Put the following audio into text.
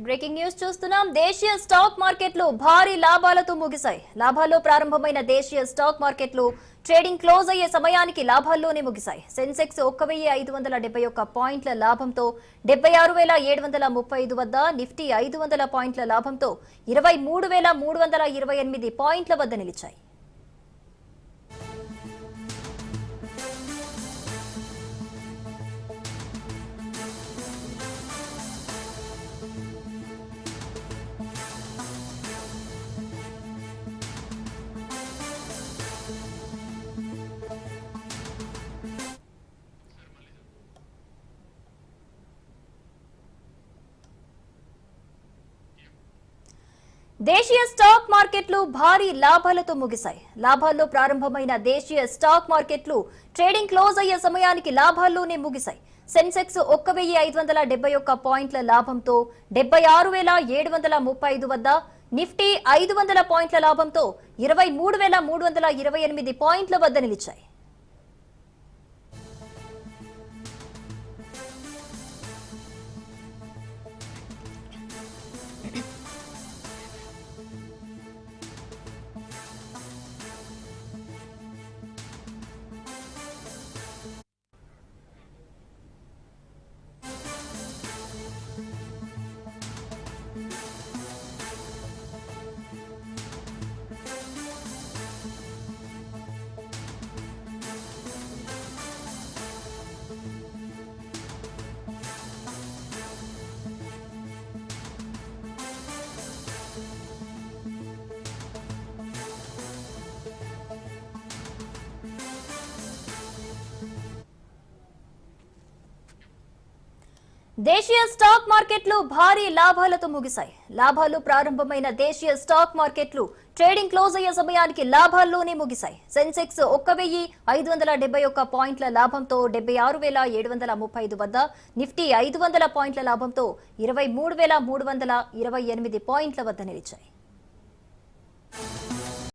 Breaking news చూస్తున్నాం. దేశీయ stock మార్కెట్లు భారీ లాభాలతో ముగిశాయి. లాభాల్లో ప్రారంభమైన దేశీయ స్టాక్ మార్కెట్లు ట్రేడింగ్ క్లోజ్ అయ్యే సమయానికి లాభాల్లోనే ముగిశాయి. సెన్సెక్స్ 1571 పాయింట్ల లాభంతో 76,735 వద్ద, నిఫ్టీ 500 పాయింట్ల లాభంతో 23,328 పాయింట్ల వద్ద నిలిచాయి. దేశీయ స్టాక్ మార్కెట్లు భారీ లాభాలతో ముగిశాయి. లాభాల్లో ప్రారంభమైన దేశీయ స్టాక్ మార్కెట్లు ట్రేడింగ్ క్లోజ్ అయ్యే సమయానికి లాభాల్లోనే ముగిశాయి. సెన్సెక్స్ 1571 పాయింట్ల లాభంతో 76,735 వద్ద, నిఫ్టీ 500 పాయింట్ల లాభంతో 23,328 పాయింట్ల వద్ద నిలిచాయి. దేశీయ స్టాక్ మార్కెట్లు భారీ లాభాలతో ముగిశాయి. లాభాలు ప్రారంభమైన దేశీయ స్టాక్ మార్కెట్లు ట్రేడింగ్ క్లోజ్ అయ్యే సమయానికి లాభాల్లోనే ముగిశాయి. సెన్సెక్స్ 1571 పాయింట్ల లాభంతో 76,735 వద్ద, నిఫ్టీ 500 పాయింట్ల లాభంతో 23,328 పాయింట్ల వద్ద నిలిచాయి.